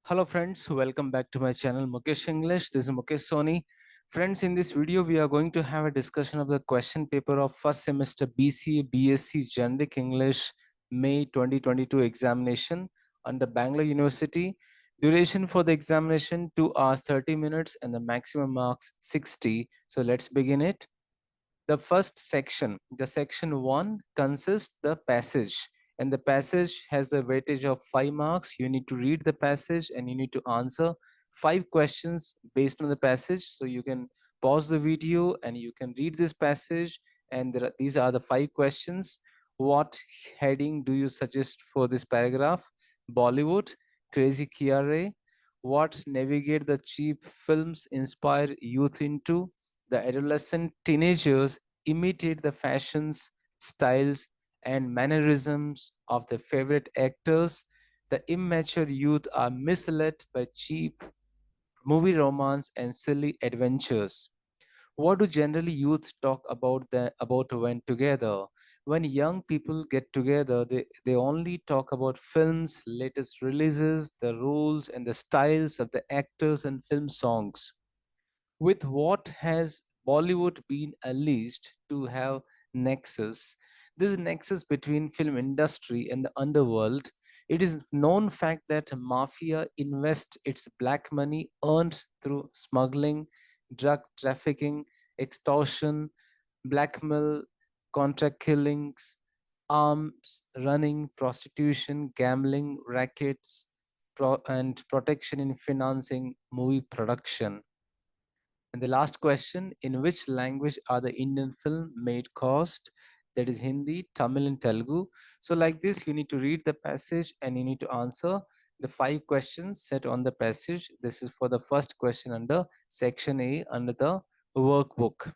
Hello friends, welcome back to my channel Mukesh English. This is Mukesh Soni. Friends, in this video we are going to have a discussion of the question paper of first semester BCA B.Sc Generic English May 2022 examination under Bangalore University. Duration for the examination 2 hours 30 minutes and the maximum marks 60. So let's begin it. The first section, the section 1 consists the passage, and the passage has the weightage of 5 marks. You need to read the passage and you need to answer 5 questions based on the passage. So you can pause the video and you can read this passage, and these are the 5 questions. What heading do you suggest for this paragraph? Bollywood, Crazy Kiare. What navigate the cheap films inspire youth into? The adolescent teenagers imitate the fashions, styles, and mannerisms of their favorite actors. The immature youth are misled by cheap movie romance and silly adventures. What do generally youth talk about when together? When young people get together, they only talk about films, latest releases, the roles and the styles of the actors and film songs. With what has Bollywood been alleged to have nexus? This nexus between film industry and the underworld. It is known fact that mafia invests its black money earned through smuggling, drug trafficking, extortion, blackmail, contract killings, arms running, prostitution, gambling, rackets, and protection in financing movie production. And the last question, in which language are the Indian film made cost? That is Hindi, Tamil, and Telugu. So like this, you need to read the passage and you need to answer the 5 questions set on the passage. This is for the first question under section A under the workbook.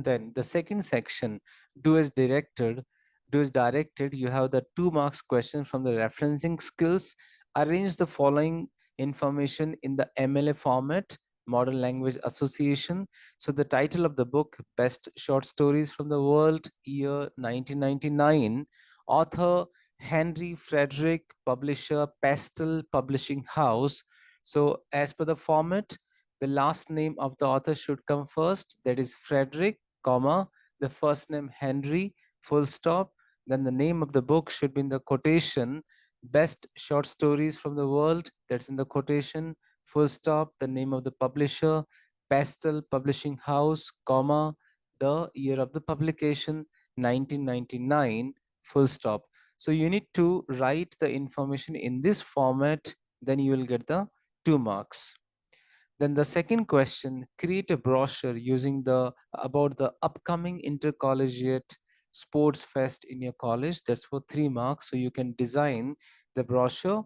Then the second section, do as directed. Do as directed, you have the 2 marks question from the referencing skills. Arrange the following information in the MLA format, Modern Language Association. So the title of the book, Best Short Stories from the World, year 1999. Author, Henry Frederick, publisher, Pastel Publishing House. So as per the format, the last name of the author should come first, that is Frederick, comma, the first name Henry, full stop. Then the name of the book should be in the quotation, Best Short Stories from the World, that's in the quotation, full stop, the name of the publisher, Pastel Publishing House, comma, the year of the publication, 1999, full stop. So you need to write the information in this format, then you will get the 2 marks. Then the second question, create a brochure using the about the upcoming intercollegiate sports fest in your college. That's for 3 marks. So you can design the brochure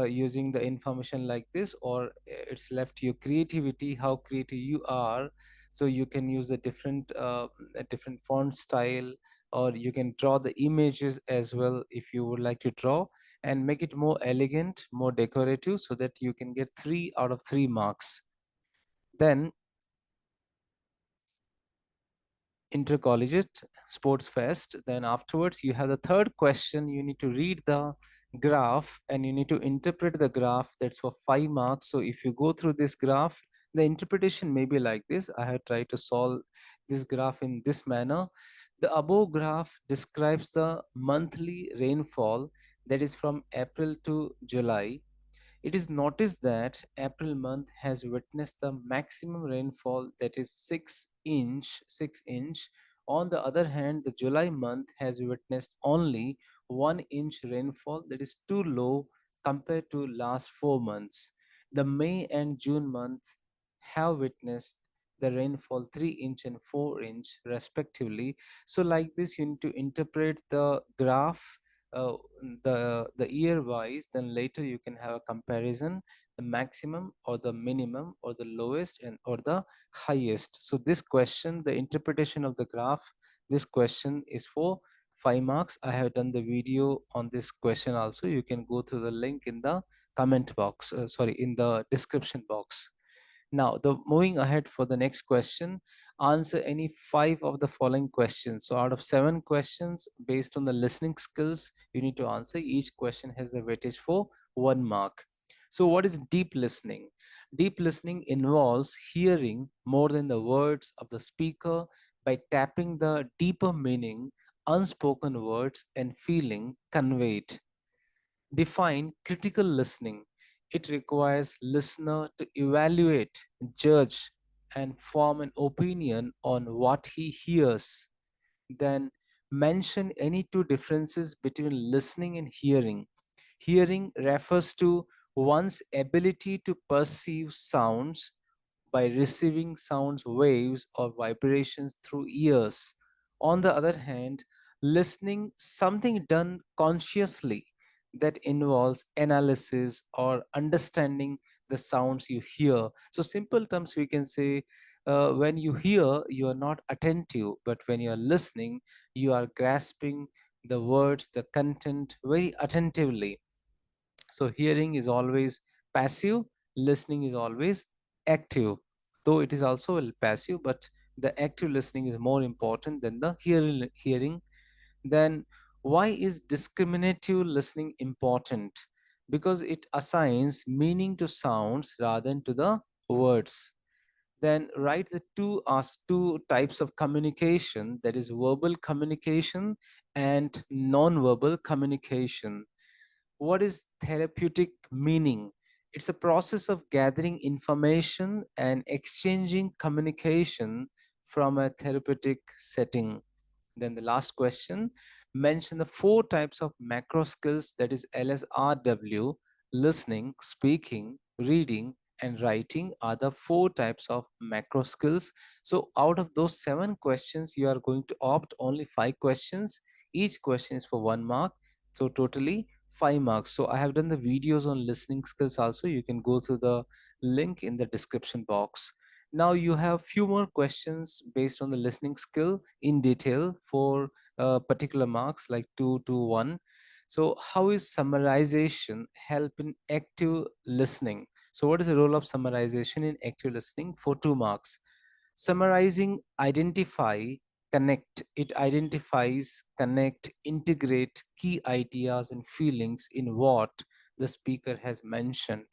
using the information like this, or it's left to your creativity, how creative you are. So you can use a different font style, or you can draw the images as well if you would like to draw, and make it more elegant, more decorative, so that you can get 3 out of 3 marks. Then intercollegiate sports fest. Then afterwards you have the third question. You need to read the graph and you need to interpret the graph. That's for 5 marks. So if you go through this graph, the interpretation may be like this. I have tried to solve this graph in this manner. The above graph describes the monthly rainfall, that is from April to July. It is noticed that April month has witnessed the maximum rainfall, that is 6 inch. On the other hand, the July month has witnessed only 1 inch rainfall, that is too low compared to last 4 months. The May and June month have witnessed the rainfall 3 inch and 4 inch respectively. So like this, you need to interpret the graph uh, the year wise, then later you can have a comparison, the maximum or the minimum or the lowest and or the highest. So this question, the interpretation of the graph, this question is for 5 marks. I have done the video on this question also. You can go to the link in the comment box, sorry, in the description box. Now, the moving ahead for the next question, answer any 5 of the following questions. So out of 7 questions, based on the listening skills, you need to answer. Each question has the weightage for 1 mark. So what is deep listening? Deep listening involves hearing more than the words of the speaker by tapping the deeper meaning, unspoken words, and feeling conveyed. Define critical listening. It requires listener to evaluate, judge, and form an opinion on what he hears. Then mention any two differences between listening and hearing. Hearing refers to one's ability to perceive sounds by receiving sounds waves or vibrations through ears. On the other hand, listening something done consciously that involves analysis or understanding the sounds you hear. So simple terms we can say when you hear you are not attentive, but when you are listening you are grasping the words, the content very attentively. So hearing is always passive, listening is always active. Though it is also passive, but the active listening is more important than the hearing. Then why is discriminative listening important? Because it assigns meaning to sounds rather than to the words. Then write the two types of communication, that is verbal communication and non-verbal communication. What is therapeutic meaning? It's a process of gathering information and exchanging communication from a therapeutic setting. Then the last question, mention the four types of macro skills, that is LSRW, listening, speaking, reading, and writing are the four types of macro skills. So out of those 7 questions, you are going to opt only 5 questions. Each question is for 1 mark. So totally 5 marks. So I have done the videos on listening skills also. You can go through the link in the description box. Now you have few more questions based on the listening skill in detail for particular marks like 2 to 1. So how is summarization help in active listening? So what is the role of summarization in active listening for 2 marks? Summarizing identify, connect. It identifies, connect, integrate key ideas and feelings in what the speaker has mentioned.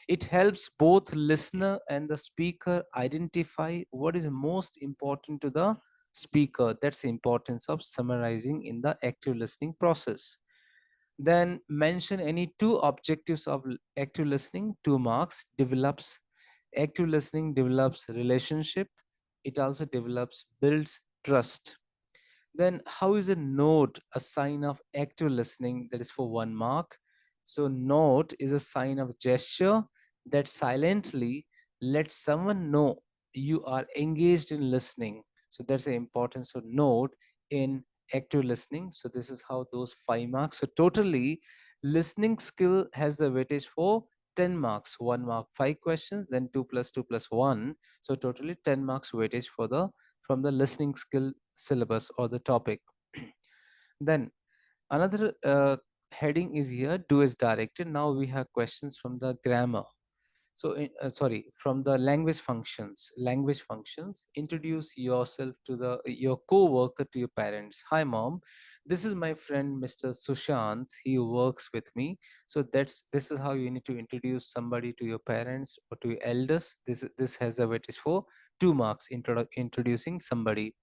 It helps both listener and the speaker identify what is most important to the speaker. That's the importance of summarizing in the active listening process. Then mention any two objectives of active listening. 2 marks. Develops, active listening develops relationship. It also develops, builds trust. Then how is a nod a sign of active listening? That is for 1 mark. So nod is a sign of gesture that silently lets someone know you are engaged in listening. So that's the importance of nod in active listening. So this is how those 5 marks. So totally listening skill has the weightage for 10 marks. 1 mark, 5 questions, then 2 plus 2 plus 1. So totally 10 marks weightage for the from the listening skill syllabus or the topic. Then another heading is here, do as directed. Now we have questions from the grammar. So sorry, from the language functions. Introduce yourself to the your co-worker to your parents. Hi mom, this is my friend Mr. Sushant, he works with me. So this is how you need to introduce somebody to your parents or to your elders. This has a weightage for 2 marks, introducing somebody.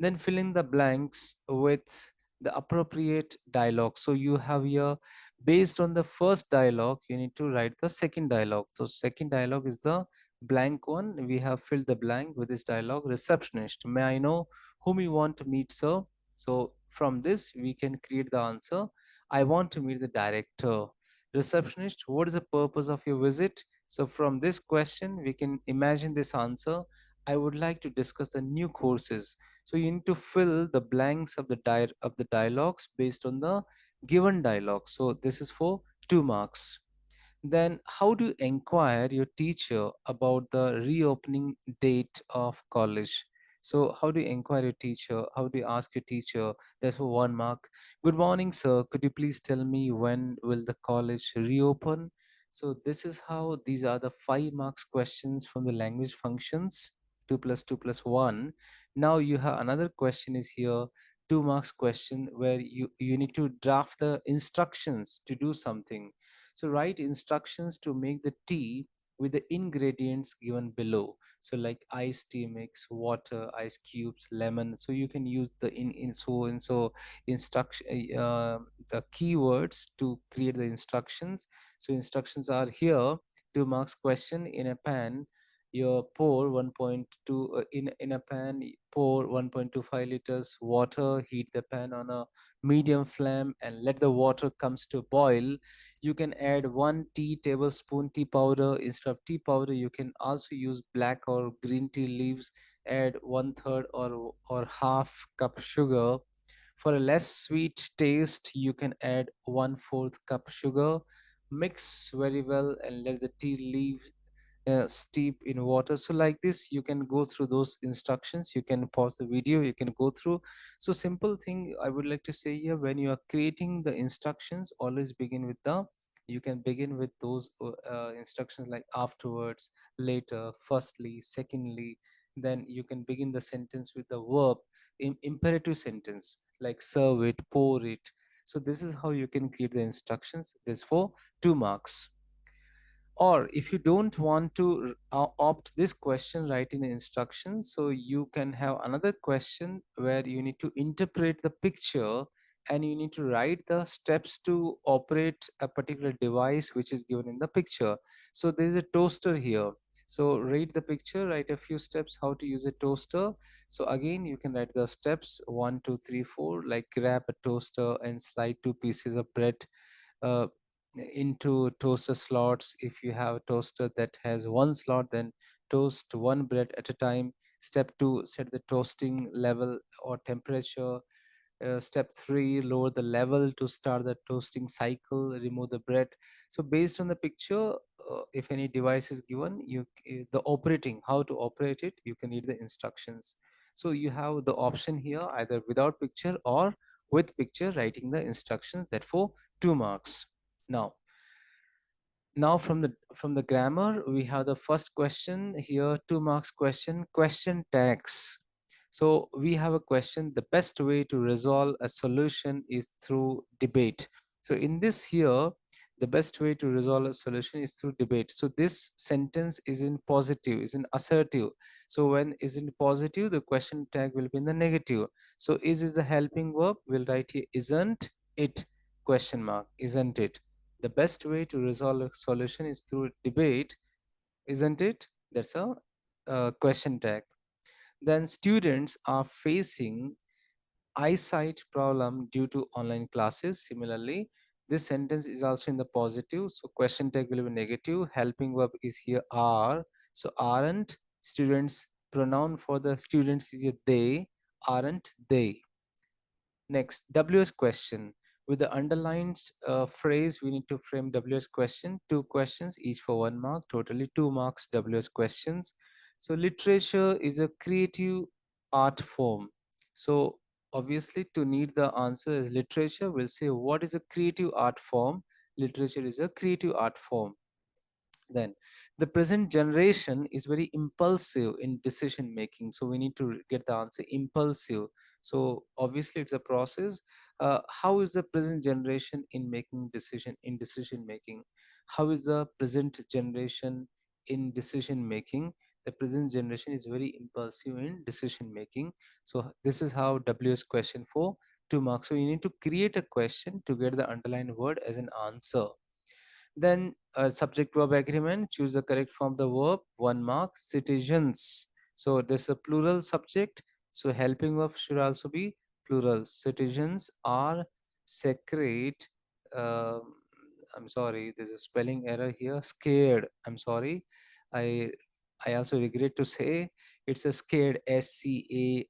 Then fill in the blanks with the appropriate dialogue. So you have here, based on the first dialogue you need to write the second dialogue. So second dialogue is the blank one. We have filled the blank with this dialogue. Receptionist, may I know whom you want to meet, sir? So from this we can create the answer, I want to meet the director. Receptionist, what is the purpose of your visit? So from this question we can imagine this answer, I would like to discuss the new courses. So you need to fill the blanks of the dialogues based on the given dialogue. So this is for 2 marks. Then how do you inquire your teacher about the reopening date of college? So how do you inquire your teacher? How do you ask your teacher? That's for 1 mark. Good morning, sir. Could you please tell me when will the college reopen? So this is how these are the 5 marks questions from the language functions. 2 plus 2 plus 1. Now you have another question is here, 2 marks question where you need to draft the instructions to do something. So write instructions to make the tea with the ingredients given below. So like iced tea mix, water, ice cubes, lemon. So you can use the in so instruction the keywords to create the instructions. So instructions are here. 2 marks question. In a pan, you pour 1.2 in a pan, pour 1.25 liters water, heat the pan on a medium flame and let the water comes to boil. You can add 1 tea tablespoon tea powder. Instead of tea powder, you can also use black or green tea leaves. Add 1/3 or half cup sugar. For a less sweet taste, you can add 1/4 cup sugar. Mix very well and let the tea leave steep in water. So like this you can go through those instructions. You can pause the video, you can go through. So simple thing I would like to say here, when you are creating the instructions, always begin with the you can begin with those instructions like afterwards, later, firstly, secondly. Then you can begin the sentence with the verb in imperative sentence like serve it, pour it. So this is how you can create the instructions. This for 2 marks. Or if you don't want to opt this question right in the instructions, so you can have another question where you need to interpret the picture and you need to write the steps to operate a particular device which is given in the picture. So there is a toaster here. So read the picture, write a few steps how to use a toaster. So again you can write the steps 1 2 3 4, like grab a toaster and slide 2 pieces of bread uh, into toaster slots. If you have a toaster that has one slot, then toast one bread at a time. Step 2, set the toasting level or temperature. Step 3, lower the level to start the toasting cycle. Remove the bread. So based on the picture, if any device is given, the operating, how to operate it, you can read the instructions. So you have the option here, either without picture or with picture, writing the instructions. That for 2 marks. Now from the grammar, we have the first question here, 2 marks question, question tags. So we have a question: the best way to resolve a solution is through debate. So in this here, the best way to resolve a solution is through debate. So this sentence is in positive, is in assertive. So when is in positive, the question tag will be in the negative. So is the helping verb, we'll write here isn't it, question mark, isn't it. The best way to resolve a solution is through debate, isn't it. That's a question tag. Then students are facing eyesight problem due to online classes. Similarly, this sentence is also in the positive, so question tag will be negative. Helping verb is here are. So aren't students, pronoun for the students is a they, aren't they. Next, WS question. With the underlined phrase, we need to frame WS question. 2 questions, each for 1 mark, totally 2 marks WS questions. So literature is a creative art form. So obviously to need the answer is literature, we'll say what is a creative art form? Literature is a creative art form. Then the present generation is very impulsive in decision making, so we need to get the answer impulsive. So obviously it's a process. How is the present generation in making decision making? How is the present generation in decision making? The present generation is very impulsive in decision making. So this is how WS question for 2 marks. So you need to create a question to get the underlined word as an answer. Then subject verb agreement, choose the correct form of the verb, 1 mark. Citizens, so this is a plural subject, so helping verb should also be plural. Citizens are sacred. um, I'm sorry, there's a spelling error here, scared, I'm sorry. I i also regret to say it's a scared, SCARED,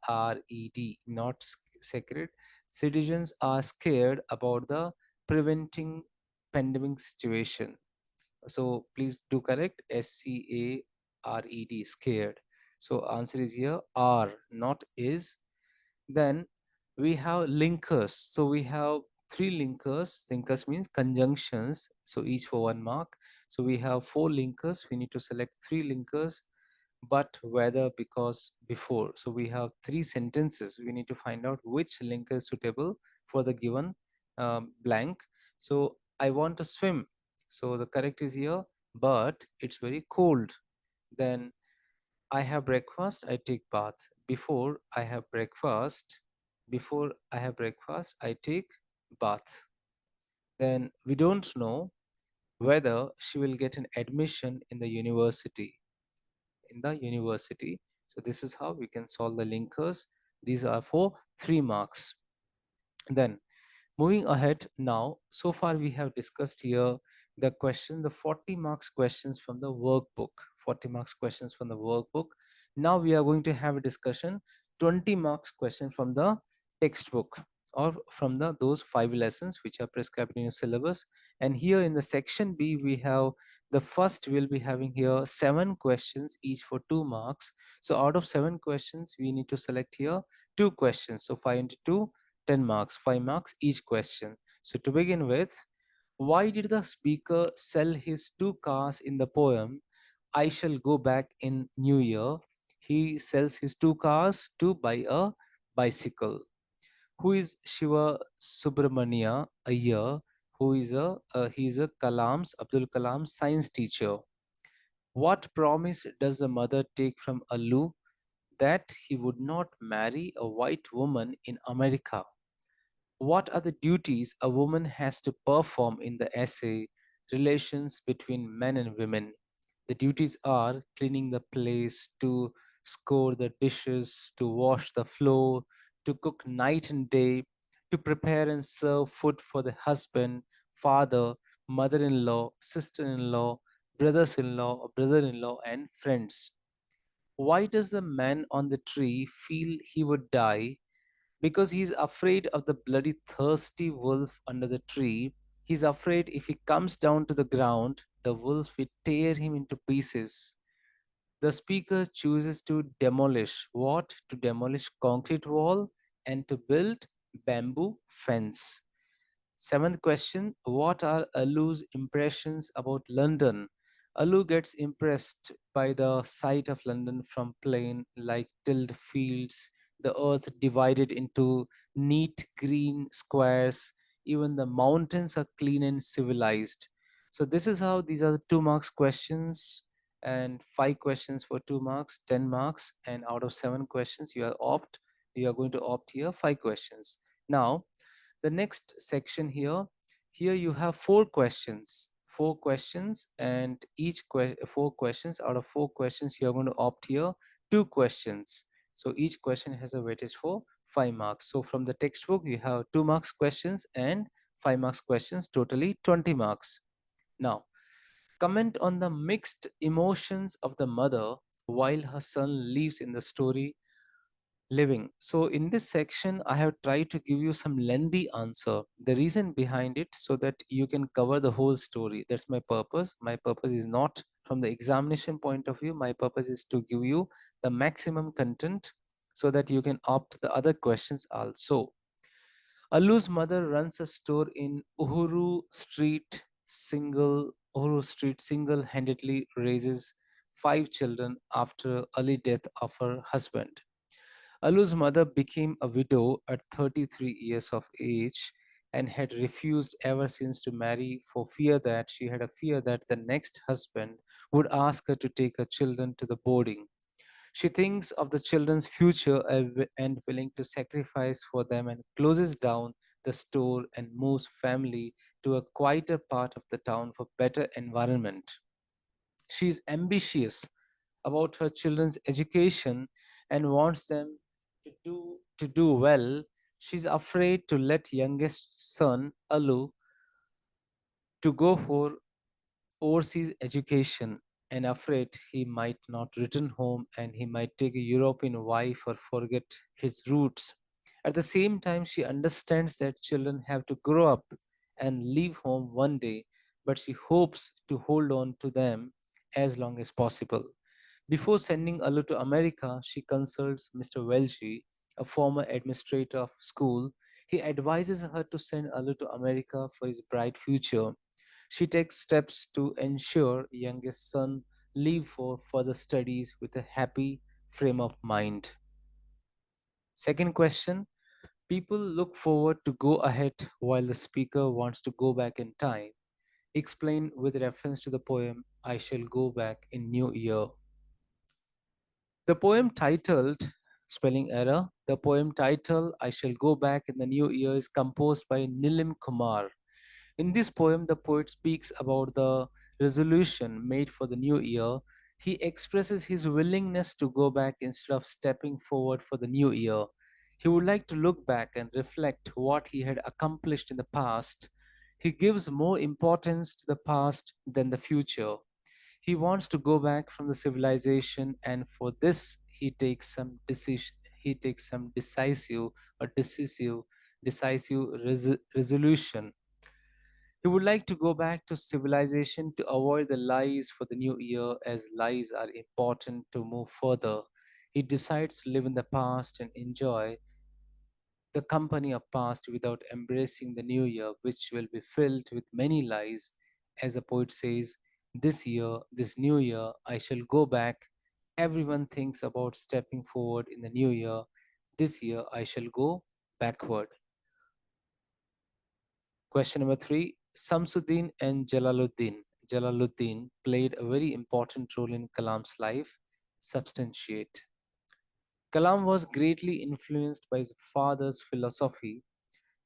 not sacred. Citizens are scared about the preventing pandemic situation. So please do correct, SCARED, scared. So answer is here are, not is. Then we have linkers. So we have 3 linkers. Linkers means conjunctions. So each for 1 mark. So we have 4 linkers. We need to select 3 linkers. But, whether, because, before. So we have 3 sentences. We need to find out which linker is suitable for the given blank. So I want to swim. So the correct is here, but it's very cold. Then I have breakfast, I take bath. Before I have breakfast, I take bath. Then we don't know whether she will get an admission in the university. So this is how we can solve the linkers. These are for 3 marks. Then moving ahead now, so far we have discussed here the 40 marks questions from the workbook. 40 marks questions from the workbook. Now we are going to have a discussion 20 marks question from the textbook, or from those 5 lessons which are prescribed in your syllabus. And here in the section B, we have the first, we'll be having here 7 questions each for 2 marks. So out of 7 questions, we need to select here 2 questions. So 5 into 2, 10 marks, 5 marks each question. So to begin with, why did the speaker sell his 2 cars in the poem I Shall Go Back in New Year? He sells his 2 cars to buy a bicycle. Who is Shiva Subramania Iyer? He is a Abdul Kalam science teacher. What promise does the mother take from Allu that he would not marry a white woman in America? What are the duties a woman has to perform in the essay Relations Between Men and Women? The duties are cleaning the place, to score the dishes, to wash the floor, to cook night and day, to prepare and serve food for the husband, father, mother in law, sister in law, brothers in law, brother in law, and friends. Why does the man on the tree feel he would die? Because he's afraid of the bloody thirsty wolf under the tree. He's afraid if he comes down to the ground, the wolf will tear him into pieces. The speaker chooses to demolish what? To demolish concrete wall and to build bamboo fence. Seventh question, what are Alu's impressions about London? Alu gets impressed by the sight of London from plain like tilled fields, the earth divided into neat green squares. Even the mountains are clean and civilized. So this is how these are the 2 marks questions, and 5 questions for 2 marks, 10 marks, and out of 7 questions you are going to opt here 5 questions. Now the next section here, you have 4 questions, and 4 questions. Out of 4 questions, you are going to opt here 2 questions. So each question has a weightage for 5 marks. So from the textbook, you have 2 marks questions and 5 marks questions, totally 20 marks. Now comment on the mixed emotions of the mother while her son lives in the story living. So in this section, I have tried to give you some lengthy answer. The reason behind it, so that you can cover the whole story. That's my purpose. My purpose is not from the examination point of view. My purpose is to give you the maximum content so that you can opt the other questions also. Allu's mother runs a store in Uhuru Street single-handedly raises 5 children after early death of her husband. Alu's mother became a widow at 33 years of age and had refused ever since to marry for fear that she had a fear that the next husband would ask her to take her children to the boarding. She thinks of the children's future and willing to sacrifice for them, and closes down the store and moves family to a quieter part of the town for better environment. She is ambitious about her children's education and wants them to do well. She's afraid to let youngest son Alu to go for overseas education, and afraid he might not return home and he might take a European wife or forget his roots. At the same time, she understands that children have to grow up and leave home one day, but she hopes to hold on to them as long as possible. Before sending Alu to America, she consults Mr. Welshi, a former administrator of school. He advises her to send Alu to America for his bright future. She takes steps to ensure youngest son leave for further studies with a happy frame of mind. Second question, people look forward to go ahead while the speaker wants to go back in time. Explain with reference to the poem I Shall Go Back in New Year. The poem titled, spelling error, the poem title I Shall Go Back in the New Year is composed by Nilim Kumar. In this poem, the poet speaks about the resolution made for the new year. He expresses his willingness to go back instead of stepping forward for the new year. He would like to look back and reflect what he had accomplished in the past. He gives more importance to the past than the future. He wants to go back from the civilization, and for this he takes some decisive resolution. He would like to go back to civilization to avoid the lies for the new year, as lies are important to move further. He decides to live in the past and enjoy the company of past without embracing the new year, which will be filled with many lies. As the poet says, this year, this new year, I shall go back. Everyone thinks about stepping forward in the new year. This year, I shall go backward. Question number three, Samsuddin and Jalaluddin. Jalaluddin played a very important role in Kalam's life. Substantiate. Kalam was greatly influenced by his father's philosophy.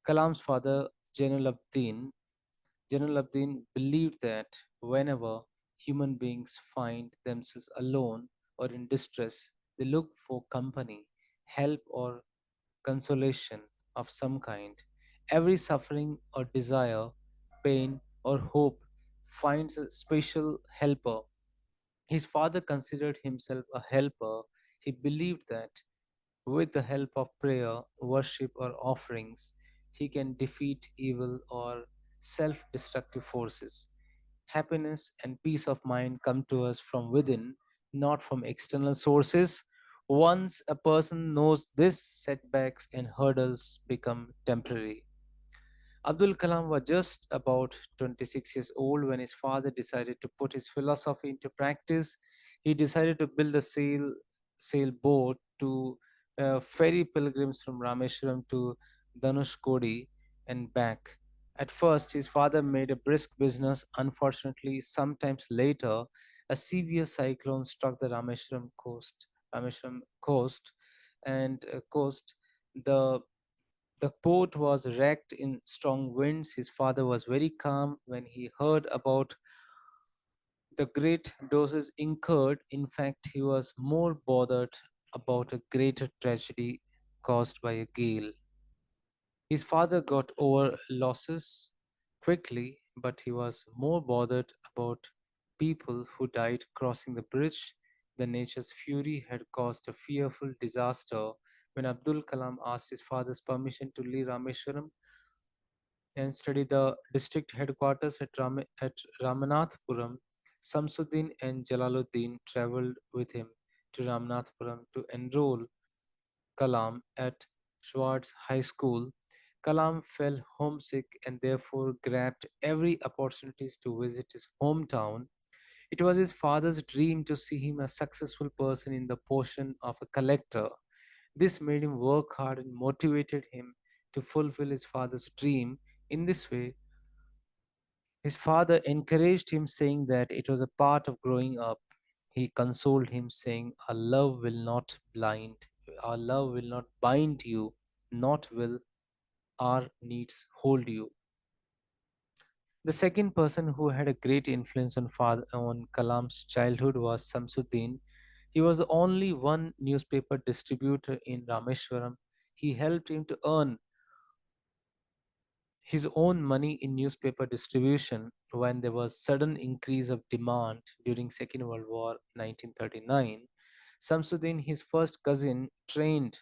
Kalam's father, Jalaluddin believed that whenever human beings find themselves alone or in distress, they look for company, help, or consolation of some kind. Every suffering or desire, pain or hope finds a special helper. His father considered himself a helper. He believed that with the help of prayer, worship, or offerings, he can defeat evil or self destructive forces. Happiness and peace of mind come to us from within, not from external sources. Once a person knows this, setbacks and hurdles become temporary. Abdul Kalam was just about 26 years old when his father decided to put his philosophy into practice. He decided to build a sailboat to ferry pilgrims from Rameshwaram to Dhanushkodi and back. At first, his father made a brisk business. Unfortunately, sometimes later, a severe cyclone struck the Rameshwaram coast, and coast. The the boat was wrecked in strong winds. His father was very calm when he heard about the great doses incurred. In fact, he was more bothered about a greater tragedy caused by a gale. His father got over losses quickly, but he was more bothered about people who died crossing the bridge. The nature's fury had caused a fearful disaster. When Abdul Kalam asked his father's permission to leave Rameshwaram and study the district headquarters at Ramanathpuram, Samsuddin and Jalaluddin traveled with him to Ramanathpuram to enroll Kalam at Schwartz High School. Kalam fell homesick and therefore grabbed every opportunity to visit his hometown. It was his father's dream to see him a successful person in the position of a collector. This made him work hard and motivated him to fulfill his father's dream. In this way, his father encouraged him, saying that it was a part of growing up. He consoled him, saying, our love will not bind you, not will our needs hold you. The second person who had a great influence on Kalam's childhood was Samsuddin. He was the only one newspaper distributor in Rameshwaram. He helped him to earn his own money in newspaper distribution when there was sudden increase of demand during Second World War 1939. Samsuddin, his first cousin, trained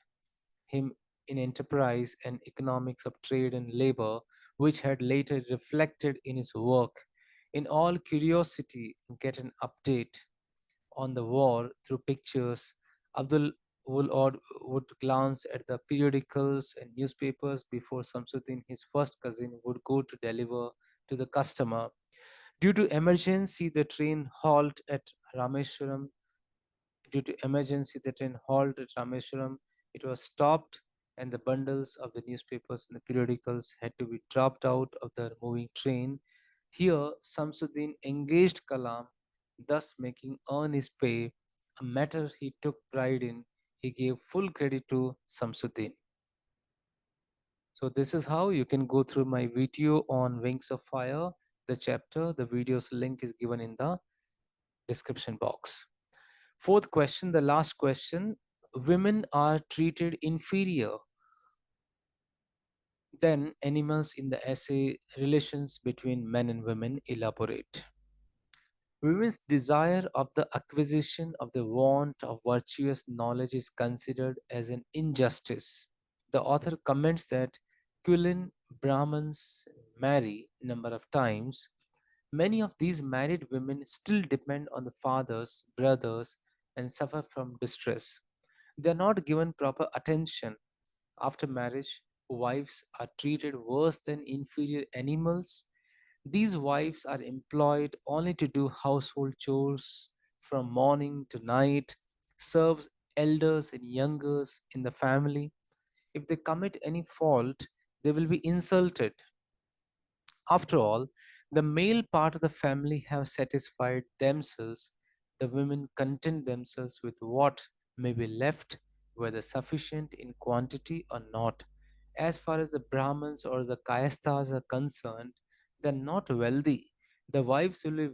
him in enterprise and economics of trade and labor, which had later reflected in his work. In all curiosity, get an update on the war through pictures. Abdul would glance at the periodicals and newspapers before Samsuddin, his first cousin, would go to deliver to the customer. Due to emergency, the train halt at Rameshwaram. Due to emergency, the train halt at Rameshwaram. It was stopped, and the bundles of the newspapers and the periodicals had to be dropped out of the moving train. Here, Samsuddin engaged Kalam, thus making earn his pay, a matter he took pride in. He gave full credit to Samsuddin. So this is how you can go through my video on Wings of Fire, the chapter. The video's link is given in the description box. Fourth question, the last question. Women are treated inferior than animals in the essay. Relations between men and women. Elaborate. Women's desire of the acquisition of the want of virtuous knowledge is considered as an injustice. The author comments that Kulin Brahmins marry number of times. Many of these married women still depend on the fathers, brothers, and suffer from distress. They are not given proper attention. After marriage, wives are treated worse than inferior animals. These wives are employed only to do household chores from morning to night, serves elders and youngers in the family. If they commit any fault, they will be insulted. After all, the male part of the family have satisfied themselves. The women content themselves with what may be left, whether sufficient in quantity or not. As far as the Brahmins or the Kayasthas are concerned, they are not wealthy. The wives will be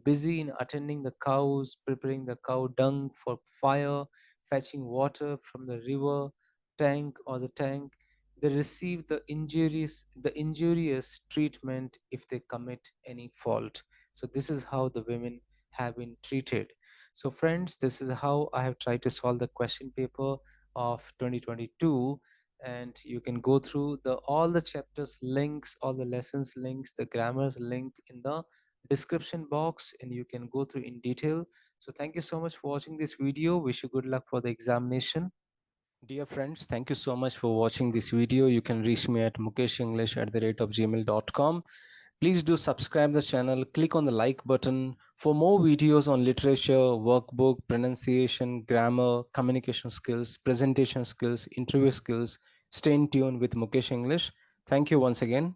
busy in attending the cows, preparing the cow dung for fire, fetching water from the river, tank or the tank. They receive the injurious treatment if they commit any fault. So this is how the women have been treated. So friends, this is how I have tried to solve the question paper of 2022. And you can go through the all the chapters links, all the lessons links, the grammars link in the description box, and you can go through in detail. So thank you so much for watching this video. Wish you good luck for the examination. Dear friends, thank you so much for watching this video. You can reach me at mukeshenglish@gmail.com. Please do subscribe the channel, click on the like button for more videos on literature, workbook, pronunciation, grammar, communication skills, presentation skills, interview skills. Stay in tune with Mukesh English. Thank you once again.